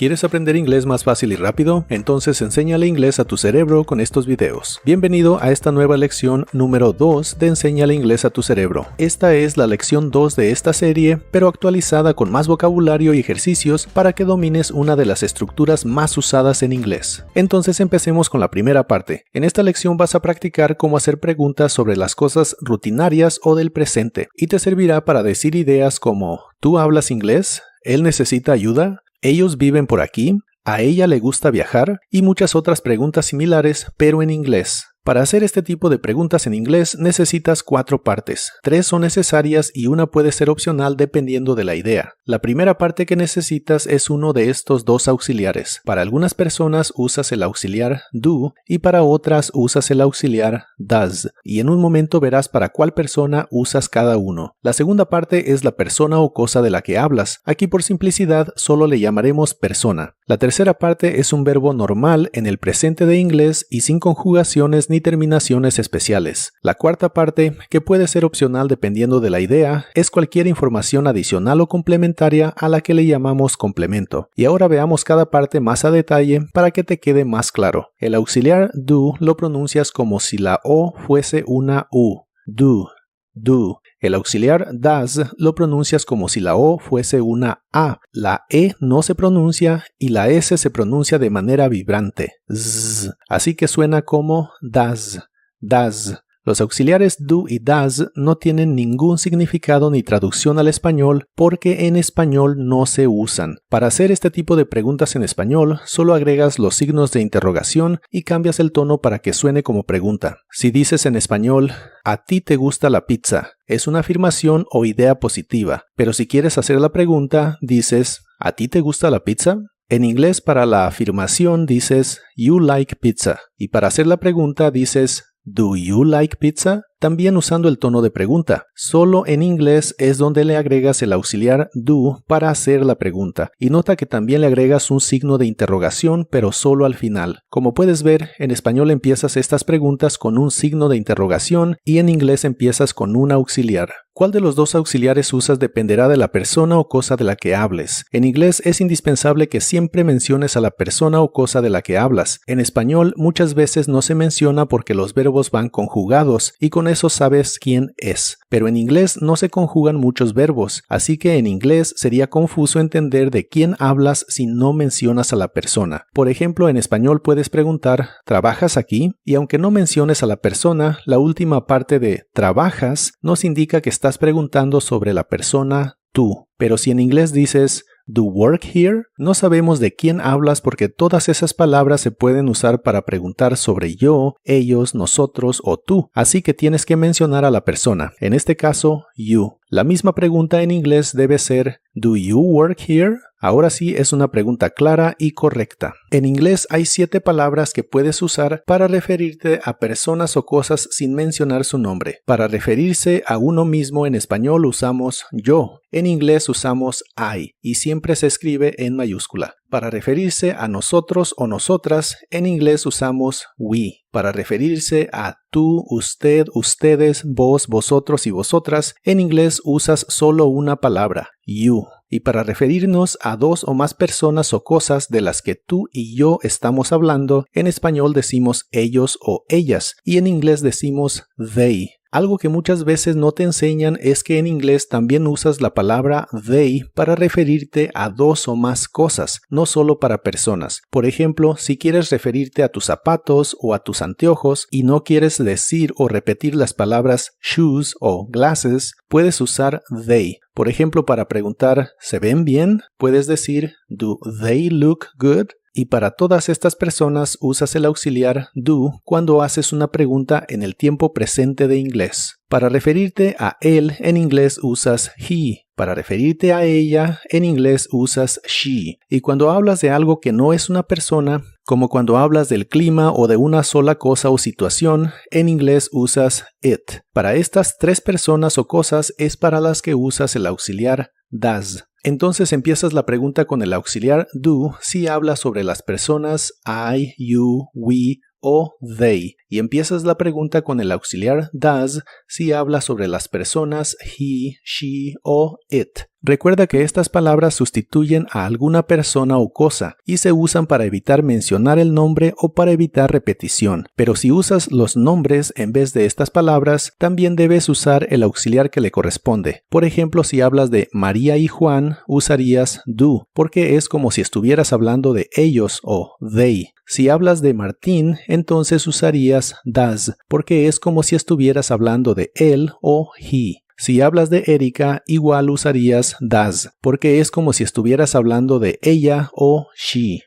¿Quieres aprender inglés más fácil y rápido? Entonces enséñale inglés a tu cerebro con estos videos. Bienvenido a esta nueva lección número 2 de Enséñale inglés a tu cerebro. Esta es la lección 2 de esta serie, pero actualizada con más vocabulario y ejercicios para que domines una de las estructuras más usadas en inglés. Entonces empecemos con la primera parte. En esta lección vas a practicar cómo hacer preguntas sobre las cosas rutinarias o del presente, y te servirá para decir ideas como ¿tú hablas inglés? ¿Él necesita ayuda? ¿Ellos viven por aquí? ¿A ella le gusta viajar? Y muchas otras preguntas similares, pero en inglés. Para hacer este tipo de preguntas en inglés necesitas 4 partes. 3 son necesarias y una puede ser opcional dependiendo de la idea. La primera parte que necesitas es uno de estos 2 auxiliares. Para algunas personas usas el auxiliar do y para otras usas el auxiliar does. Y en un momento verás para cuál persona usas cada uno. La segunda parte es la persona o cosa de la que hablas. Aquí por simplicidad solo le llamaremos persona. La tercera parte es un verbo normal en el presente de inglés y sin conjugaciones ni terminaciones especiales. La cuarta parte, que puede ser opcional dependiendo de la idea, es cualquier información adicional o complementaria a la que le llamamos complemento. Y ahora veamos cada parte más a detalle para que te quede más claro. El auxiliar do lo pronuncias como si la O fuese una U. Do, do. El auxiliar does lo pronuncias como si la O fuese una A. La E no se pronuncia y la S se pronuncia de manera vibrante. Z. Así que suena como does, does. Los auxiliares do y does no tienen ningún significado ni traducción al español porque en español no se usan. Para hacer este tipo de preguntas en español, solo agregas los signos de interrogación y cambias el tono para que suene como pregunta. Si dices en español, ¿a ti te gusta la pizza? Es una afirmación o idea positiva, pero si quieres hacer la pregunta, dices, ¿a ti te gusta la pizza? En inglés para la afirmación dices, you like pizza, y para hacer la pregunta dices, ¿do you like pizza? También usando el tono de pregunta. Solo en inglés es donde le agregas el auxiliar do para hacer la pregunta. Y nota que también le agregas un signo de interrogación, pero solo al final. Como puedes ver, en español empiezas estas preguntas con un signo de interrogación y en inglés empiezas con un auxiliar. ¿Cuál de los 2 auxiliares usas dependerá de la persona o cosa de la que hables? En inglés es indispensable que siempre menciones a la persona o cosa de la que hablas. En español muchas veces no se menciona porque los verbos van conjugados y con eso sabes quién es. Pero en inglés no se conjugan muchos verbos, así que en inglés sería confuso entender de quién hablas si no mencionas a la persona. Por ejemplo, en español puedes preguntar, ¿trabajas aquí? Y aunque no menciones a la persona, la última parte de trabajas nos indica que estás preguntando sobre la persona tú. Pero si en inglés dices ¿do work here? No sabemos de quién hablas porque todas esas palabras se pueden usar para preguntar sobre yo, ellos, nosotros o tú. Así que tienes que mencionar a la persona. En este caso, you. La misma pregunta en inglés debe ser ¿do you work here? Ahora sí es una pregunta clara y correcta. En inglés hay 7 palabras que puedes usar para referirte a personas o cosas sin mencionar su nombre. Para referirse a uno mismo en español usamos yo. En inglés usamos I y siempre se escribe en mayúscula. Para referirse a nosotros o nosotras, en inglés usamos we. Para referirse a tú, usted, ustedes, vos, vosotros y vosotras, en inglés usas solo una palabra, you. Y para referirnos a 2 o más personas o cosas de las que tú y yo estamos hablando, en español decimos ellos o ellas y en inglés decimos they. Algo que muchas veces no te enseñan es que en inglés también usas la palabra they para referirte a 2 o más cosas, no solo para personas. Por ejemplo, si quieres referirte a tus zapatos o a tus anteojos y no quieres decir o repetir las palabras shoes o glasses, puedes usar they. Por ejemplo, para preguntar ¿se ven bien? Puedes decir ¿do they look good? Y para todas estas personas usas el auxiliar do cuando haces una pregunta en el tiempo presente de inglés. Para referirte a él en inglés usas he. Para referirte a ella en inglés usas she. Y cuando hablas de algo que no es una persona, como cuando hablas del clima o de una sola cosa o situación, en inglés usas it. Para estas 3 personas o cosas es para las que usas el auxiliar does. Entonces empiezas la pregunta con el auxiliar do si hablas sobre las personas I, you, we o they. y empiezas la pregunta con el auxiliar does si habla sobre las personas he, she o it. Recuerda que estas palabras sustituyen a alguna persona o cosa y se usan para evitar mencionar el nombre o para evitar repetición. Pero si usas los nombres en vez de estas palabras, también debes usar el auxiliar que le corresponde. Por ejemplo, si hablas de María y Juan, usarías do, porque es como si estuvieras hablando de ellos o they. Si hablas de Martín, entonces usarías does, porque es como si estuvieras hablando de él o he. Si hablas de Erika, igual usarías does, porque es como si estuvieras hablando de ella o she.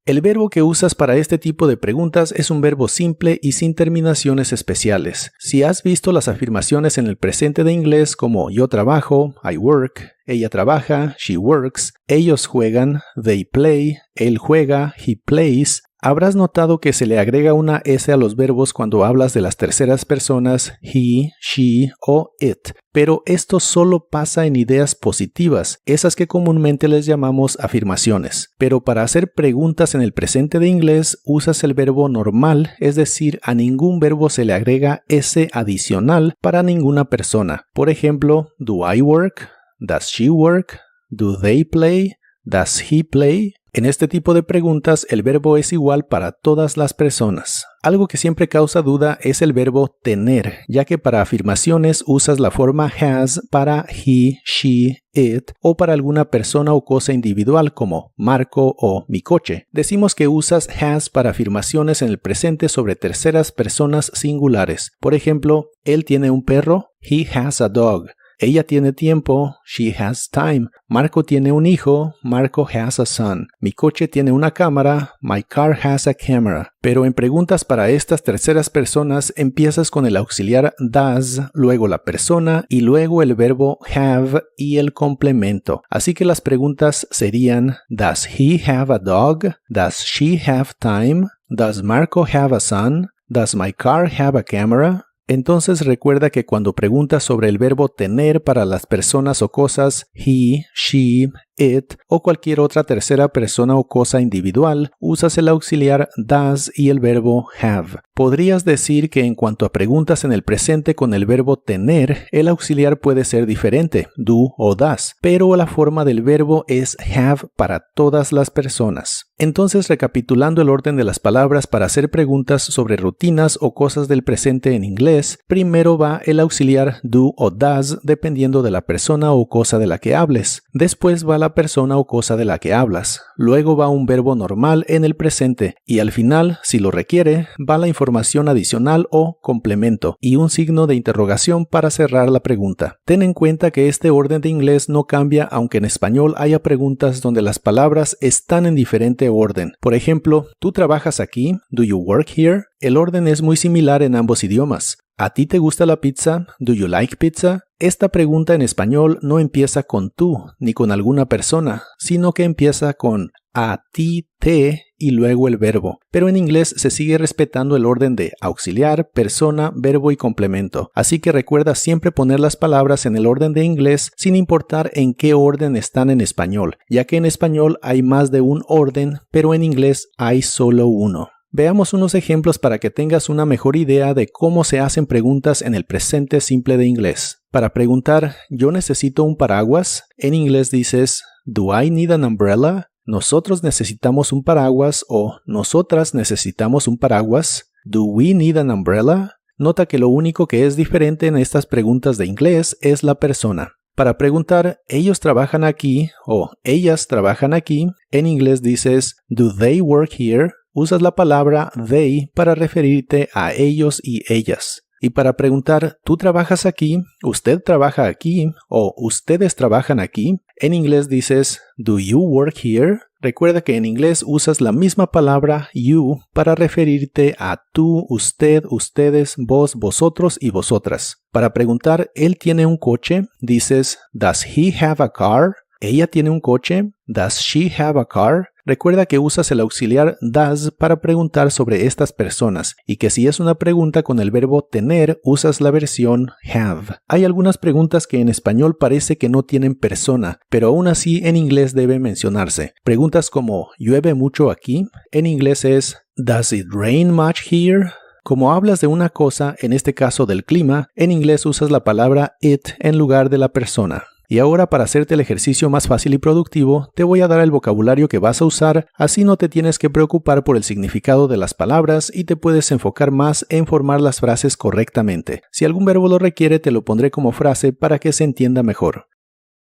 El verbo que usas para este tipo de preguntas es un verbo simple y sin terminaciones especiales. Si has visto las afirmaciones en el presente de inglés como yo trabajo, I work, ella trabaja, she works, ellos juegan, they play, él juega, he plays, habrás notado que se le agrega una S a los verbos cuando hablas de las terceras personas he, she o it, pero esto solo pasa en ideas positivas, esas que comúnmente les llamamos afirmaciones. Pero para hacer preguntas en el presente de inglés usas el verbo normal, es decir, a ningún verbo se le agrega S adicional para ninguna persona. Por ejemplo, do I work? Does she work? Do they play? Does he play? En este tipo de preguntas, el verbo es igual para todas las personas. Algo que siempre causa duda es el verbo tener, ya que para afirmaciones usas la forma has para he, she, it o para alguna persona o cosa individual como Marco o mi coche. Decimos que usas has para afirmaciones en el presente sobre terceras personas singulares. Por ejemplo, él tiene un perro, he has a dog. Ella tiene tiempo, she has time. Marco tiene un hijo, Marco has a son. Mi coche tiene una cámara, my car has a camera. Pero en preguntas para estas terceras personas empiezas con el auxiliar does, luego la persona y luego el verbo have y el complemento. Así que las preguntas serían ¿does he have a dog? ¿Does she have time? ¿Does Marco have a son? ¿Does my car have a camera? Entonces recuerda que cuando preguntas sobre el verbo tener para las personas o cosas he, she, it o cualquier otra tercera persona o cosa individual, usas el auxiliar does y el verbo have. Podrías decir que en cuanto a preguntas en el presente con el verbo tener, el auxiliar puede ser diferente, do o does, pero la forma del verbo es have para todas las personas. Entonces, recapitulando el orden de las palabras para hacer preguntas sobre rutinas o cosas del presente en inglés, primero va el auxiliar do o does dependiendo de la persona o cosa de la que hables. Después va la persona o cosa de la que hablas. Luego va un verbo normal en el presente y al final, si lo requiere, va la información adicional o complemento y un signo de interrogación para cerrar la pregunta. Ten en cuenta que este orden de inglés no cambia aunque en español haya preguntas donde las palabras están en diferente orden. Por ejemplo, ¿tú trabajas aquí? ¿Do you work here? El orden es muy similar en ambos idiomas. ¿A ti te gusta la pizza? ¿Do you like pizza? Esta pregunta en español no empieza con tú ni con alguna persona, sino que empieza con a ti, te y luego el verbo. Pero en inglés se sigue respetando el orden de auxiliar, persona, verbo y complemento. Así que recuerda siempre poner las palabras en el orden de inglés sin importar en qué orden están en español, ya que en español hay más de un orden, pero en inglés hay solo uno. Veamos unos ejemplos para que tengas una mejor idea de cómo se hacen preguntas en el presente simple de inglés. Para preguntar, ¿yo necesito un paraguas? En inglés dices, ¿Do I need an umbrella? ¿Nosotros necesitamos un paraguas? O ¿nosotras necesitamos un paraguas? ¿Do we need an umbrella? Nota que lo único que es diferente en estas preguntas de inglés es la persona. Para preguntar, ¿ellos trabajan aquí? O ¿ellas trabajan aquí? En inglés dices, ¿Do they work here? Usas la palabra they para referirte a ellos y ellas. Y para preguntar, ¿tú trabajas aquí? ¿Usted trabaja aquí? ¿O ustedes trabajan aquí? En inglés dices, ¿Do you work here? Recuerda que en inglés usas la misma palabra you para referirte a tú, usted, ustedes, vos, vosotros y vosotras. Para preguntar, ¿él tiene un coche? Dices, ¿Does he have a car? ¿Ella tiene un coche? ¿Does she have a car? Recuerda que usas el auxiliar does para preguntar sobre estas personas y que si es una pregunta con el verbo tener, usas la versión have. Hay algunas preguntas que en español parece que no tienen persona, pero aún así en inglés debe mencionarse. Preguntas como ¿llueve mucho aquí? En inglés es Does it rain much here? Como hablas de una cosa, en este caso del clima, en inglés usas la palabra it en lugar de la persona. Y ahora, para hacerte el ejercicio más fácil y productivo, te voy a dar el vocabulario que vas a usar, así no te tienes que preocupar por el significado de las palabras y te puedes enfocar más en formar las frases correctamente. Si algún verbo lo requiere, te lo pondré como frase para que se entienda mejor.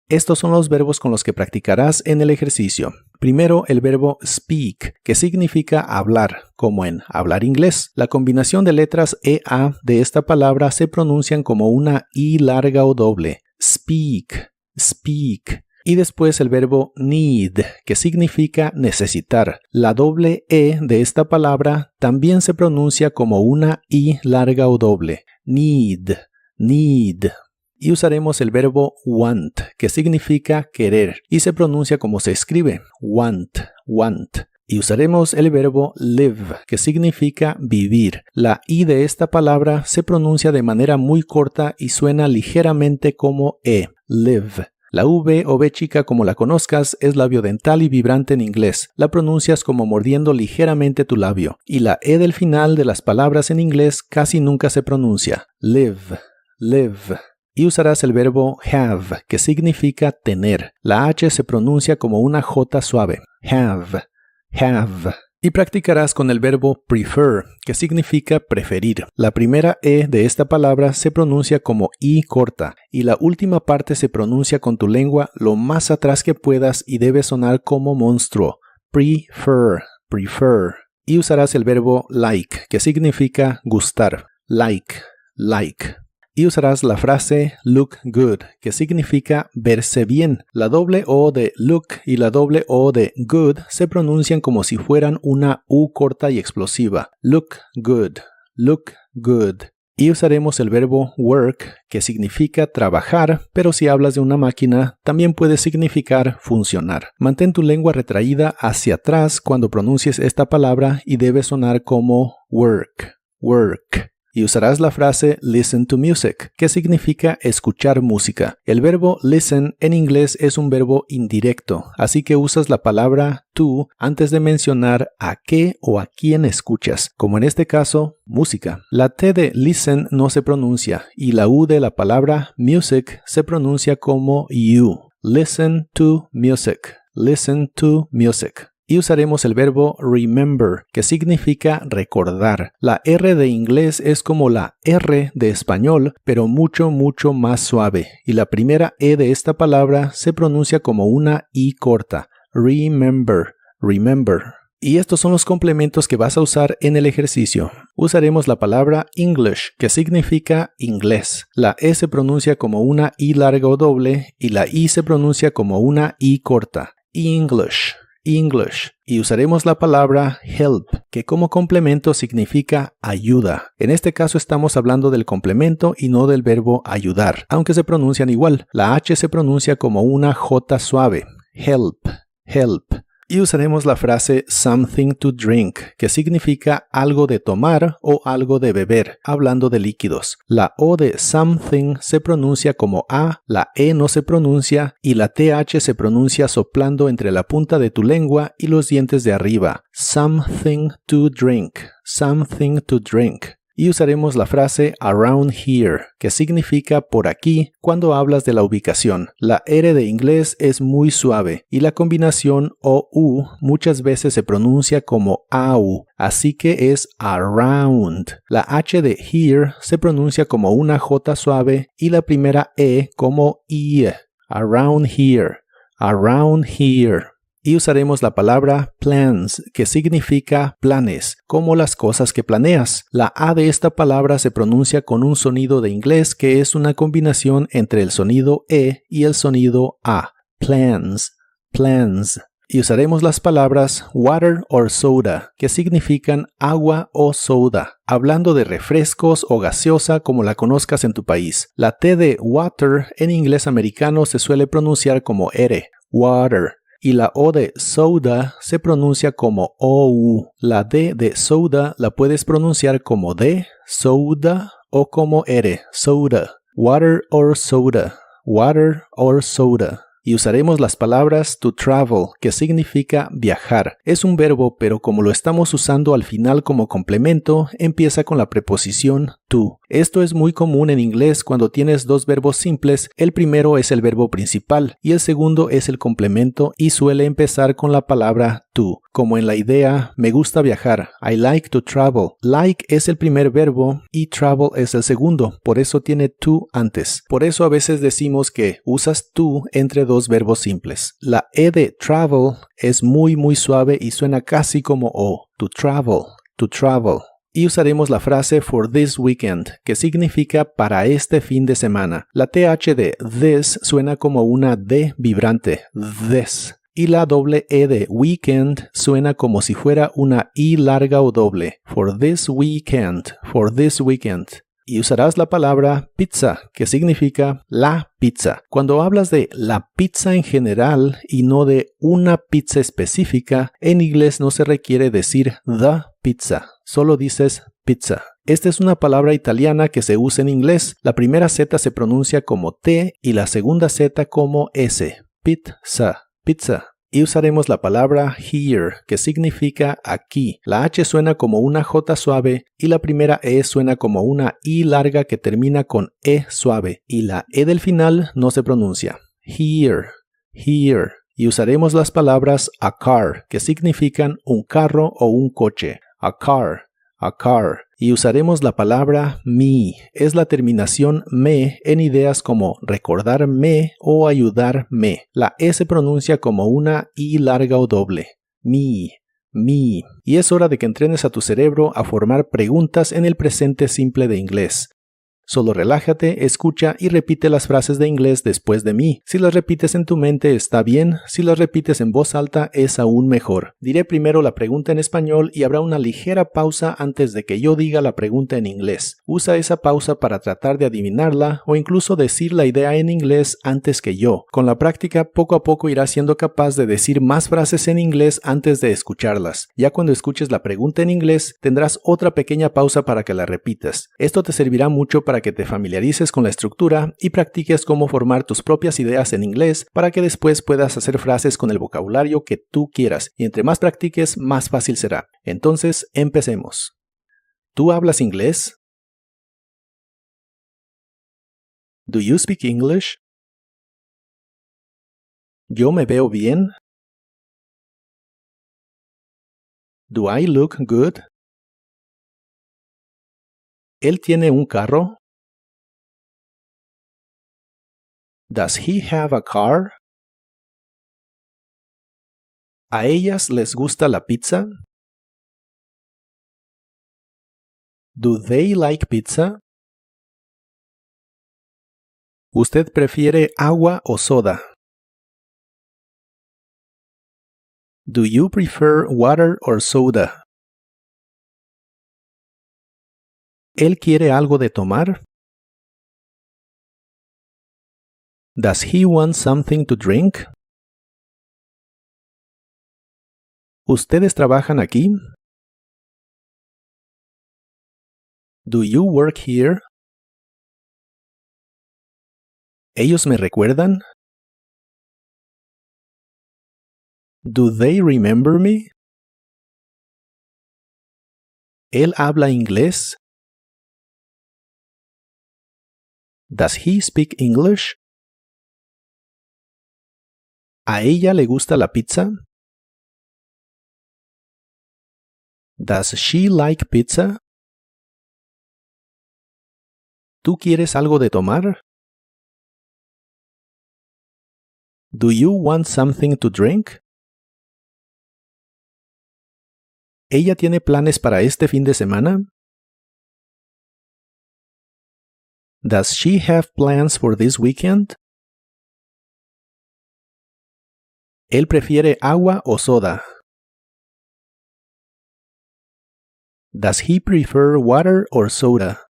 Estos son los verbos con los que practicarás en el ejercicio. Primero, el verbo speak, que significa hablar, como en hablar inglés. La combinación de letras EA de esta palabra se pronuncian como una I larga o doble. Speak, speak. Y después el verbo need, que significa necesitar. La doble E de esta palabra también se pronuncia como una I larga o doble. Need, need. Y usaremos el verbo want, que significa querer, y se pronuncia como se escribe, want, want. Y usaremos el verbo live, que significa vivir. La I de esta palabra se pronuncia de manera muy corta y suena ligeramente como E, live. La V o V chica, como la conozcas, es labio dental y vibrante en inglés. La pronuncias como mordiendo ligeramente tu labio. Y la E del final de las palabras en inglés casi nunca se pronuncia. Live, live. Y usarás el verbo have, que significa tener. La H se pronuncia como una J suave. Have, have. Y practicarás con el verbo prefer, que significa preferir. La primera E de esta palabra se pronuncia como I corta, y la última parte se pronuncia con tu lengua lo más atrás que puedas y debe sonar como monstruo. Prefer, prefer. Y usarás el verbo like, que significa gustar. Like, like. Y usarás la frase look good, que significa verse bien. La doble O de look y la doble O de good se pronuncian como si fueran una U corta y explosiva. Look good, look good. Y usaremos el verbo work, que significa trabajar, pero si hablas de una máquina, también puede significar funcionar. Mantén tu lengua retraída hacia atrás cuando pronuncies esta palabra y debe sonar como work, work. Y usarás la frase listen to music, que significa escuchar música. El verbo listen en inglés es un verbo indirecto, así que usas la palabra to antes de mencionar a qué o a quién escuchas, como en este caso, música. La T de listen no se pronuncia y la U de la palabra music se pronuncia como you. Listen to music, listen to music. Y usaremos el verbo remember, que significa recordar. La R de inglés es como la R de español, pero mucho más suave. Y la primera E de esta palabra se pronuncia como una I corta. Remember, remember. Y estos son los complementos que vas a usar en el ejercicio. Usaremos la palabra English, que significa inglés. La E se pronuncia como una I larga o doble y la I se pronuncia como una I corta. English. English. Y usaremos la palabra help, que como complemento significa ayuda. En este caso estamos hablando del complemento y no del verbo ayudar, aunque se pronuncian igual. La H se pronuncia como una J suave. Help, help. Y usaremos la frase something to drink, que significa algo de tomar o algo de beber, hablando de líquidos. La O de something se pronuncia como A, la E no se pronuncia y la TH se pronuncia soplando entre la punta de tu lengua y los dientes de arriba. Something to drink, something to drink. Y usaremos la frase around here, que significa por aquí cuando hablas de la ubicación. La R de inglés es muy suave y la combinación OU muchas veces se pronuncia como AU, así que es around. La H de here se pronuncia como una J suave y la primera E como I. Around here, around here. Y usaremos la palabra plans, que significa planes, como las cosas que planeas. La A de esta palabra se pronuncia con un sonido de inglés que es una combinación entre el sonido E y el sonido A. Plans, plans. Y usaremos las palabras water or soda, que significan agua o soda, hablando de refrescos o gaseosa como la conozcas en tu país. La T de water en inglés americano se suele pronunciar como R, water. Y la O de soda se pronuncia como OU. La D de soda la puedes pronunciar como D, soda o como R, soda. Water or soda, water or soda. y usaremos las palabras to travel, que significa viajar. Es un verbo, pero como lo estamos usando al final como complemento, empieza con la preposición to. Esto es muy común en inglés cuando tienes dos verbos simples. El primero es el verbo principal y el segundo es el complemento y suele empezar con la palabra to. Como en la idea, me gusta viajar. I like to travel. Like es el primer verbo y travel es el segundo, por eso tiene to antes. Por eso a veces decimos que usas to entre dos verbos simples. La E de travel es muy suave y suena casi como O. To travel, to travel. Y usaremos la frase for this weekend, que significa para este fin de semana. La TH de this suena como una D vibrante, this. Y la doble E de weekend suena como si fuera una I larga o doble. For this weekend, for this weekend. Y usarás la palabra pizza, que significa la pizza. Cuando hablas de la pizza en general y no de una pizza específica, en inglés no se requiere decir the pizza, solo dices pizza. Esta es una palabra italiana que se usa en inglés. La primera Z se pronuncia como T y la segunda Z como S. Pizza, pizza. Y usaremos la palabra here, que significa aquí. La H suena como una J suave y la primera E suena como una I larga que termina con E suave. Y la E del final no se pronuncia. Here, here. Y usaremos las palabras a car, que significan un carro o un coche. A car, a car. Y usaremos la palabra me, es la terminación me en ideas como recordarme o ayudarme. La E se pronuncia como una I larga o doble. Me, me. Y es hora de que entrenes a tu cerebro a formar preguntas en el presente simple de inglés. Solo relájate, escucha y repite las frases de inglés después de mí. Si las repites en tu mente está bien, si las repites en voz alta es aún mejor. Diré primero la pregunta en español y habrá una ligera pausa antes de que yo diga la pregunta en inglés. Usa esa pausa para tratar de adivinarla o incluso decir la idea en inglés antes que yo. Con la práctica, poco a poco irás siendo capaz de decir más frases en inglés antes de escucharlas. Ya cuando escuches la pregunta en inglés, tendrás otra pequeña pausa para que la repitas. Esto te servirá mucho para que te familiarices con la estructura y practiques cómo formar tus propias ideas en inglés para que después puedas hacer frases con el vocabulario que tú quieras y entre más practiques más fácil será. Entonces, empecemos. ¿Tú hablas inglés? Do you speak English? ¿Yo me veo bien? Do I look good? ¿Él tiene un carro? Does he have a car? ¿A ellas les gusta la pizza? Do they like pizza? ¿Usted prefiere agua o soda? Do you prefer water or soda? ¿Él quiere algo de tomar? Does he want something to drink? ¿Ustedes trabajan aquí? Do you work here? ¿Ellos me recuerdan? Do they remember me? ¿Él habla inglés? Does he speak English? ¿A ella le gusta la pizza? Does she like pizza? ¿Tú quieres algo de tomar? Do you want something to drink? ¿Ella tiene planes para este fin de semana? Does she have plans for this weekend? ¿Él prefiere agua o soda? Does he prefer water or soda?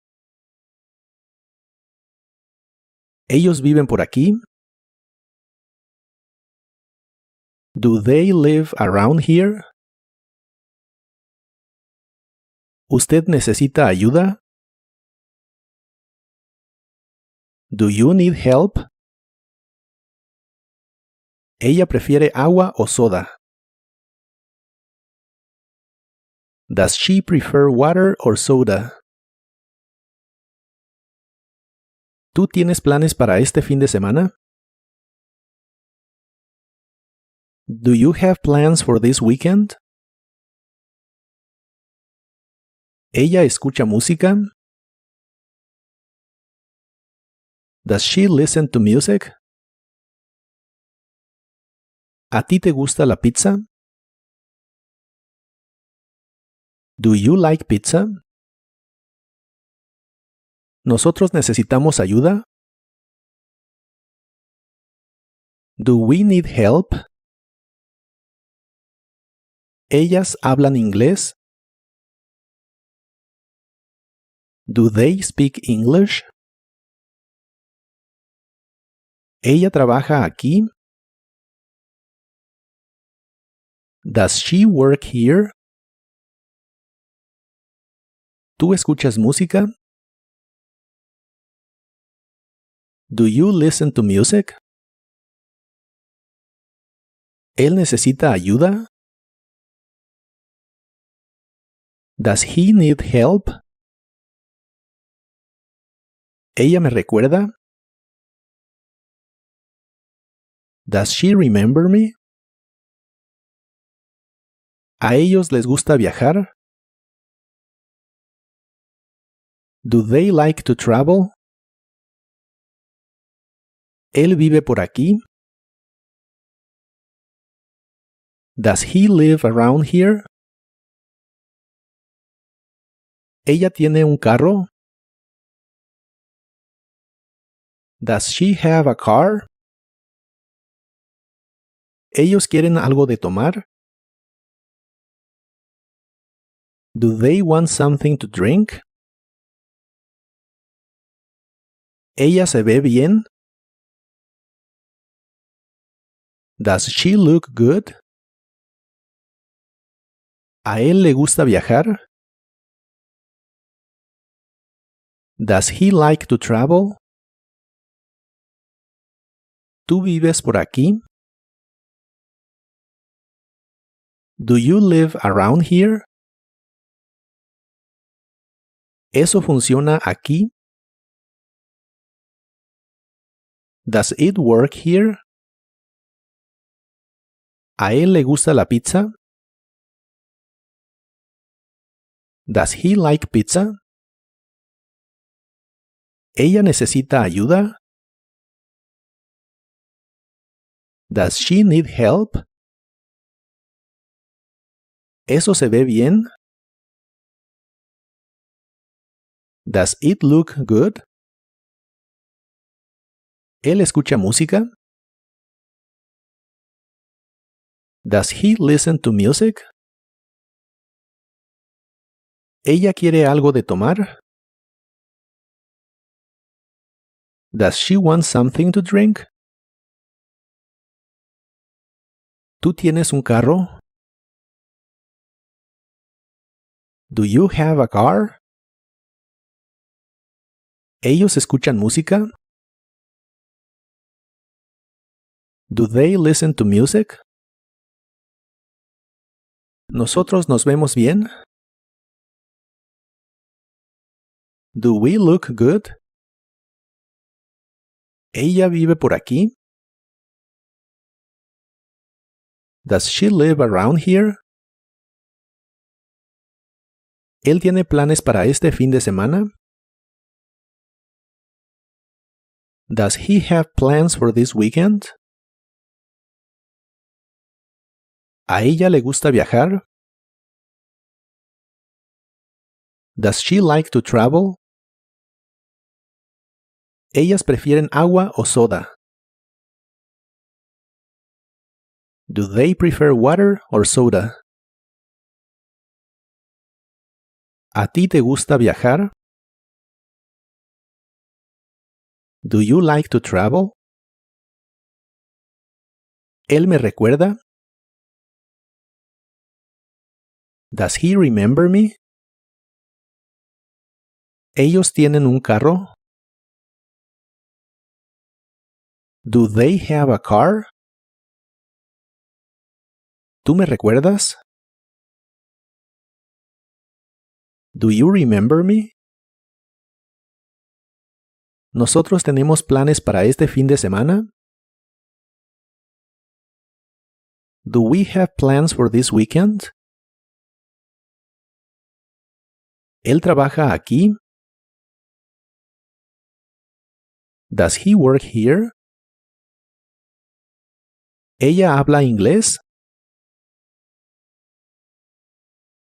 ¿Ellos viven por aquí? Do they live around here? ¿Usted necesita ayuda? Do you need help? Ella prefiere agua o soda. Does she prefer water or soda? ¿Tú tienes planes para este fin de semana? Do you have plans for this weekend? ¿Ella escucha música? Does she listen to music? ¿A ti te gusta la pizza? Do you like pizza? ¿Nosotros necesitamos ayuda? Do we need help? ¿Ellas hablan inglés? Do they speak English? ¿Ella trabaja aquí? Does she work here? ¿Tú escuchas música? Do you listen to music? ¿Él necesita ayuda? Does he need help? ¿Ella me recuerda? Does she remember me? ¿A ellos les gusta viajar? Do they like to travel? ¿Él vive por aquí? Does he live around here? ¿Ella tiene un carro? Does she have a car? ¿Ellos quieren algo de tomar? Do they want something to drink? ¿Ella se ve bien? Does she look good? ¿A él le gusta viajar? Does he like to travel? ¿Tú vives por aquí? Do you live around here? ¿Eso funciona aquí? Does it work here? ¿A él le gusta la pizza? Does he like pizza? ¿Ella necesita ayuda? Does she need help? ¿Eso se ve bien? Does it look good? ¿Él escucha música? Does he listen to music? ¿Ella quiere algo de tomar? Does she want something to drink? ¿Tú tienes un carro? Do you have a car? ¿Ellos escuchan música? Do they listen to music? ¿Nosotros nos vemos bien? Do we look good? ¿Ella vive por aquí? Does she live around here? ¿Él tiene planes para este fin de semana? Does he have plans for this weekend? ¿A ella le gusta viajar? Does she like to travel? ¿Ellas prefieren agua o soda? Do they prefer water or soda? ¿A ti te gusta viajar? Do you like to travel? ¿Él me recuerda? Does he remember me? ¿Ellos tienen un carro? Do they have a car? ¿Tú me recuerdas? Do you remember me? ¿Nosotros tenemos planes para este fin de semana? Do we have plans for this weekend? ¿Él trabaja aquí? Does he work here? ¿Ella habla inglés?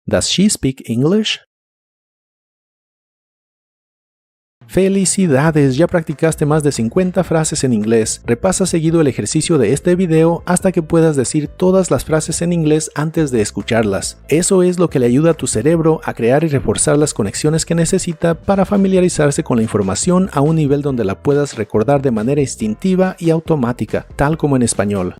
Does she speak English? ¡Felicidades! Ya practicaste más de 50 frases en inglés. Repasa seguido el ejercicio de este video hasta que puedas decir todas las frases en inglés antes de escucharlas. Eso es lo que le ayuda a tu cerebro a crear y reforzar las conexiones que necesita para familiarizarse con la información a un nivel donde la puedas recordar de manera instintiva y automática, tal como en español.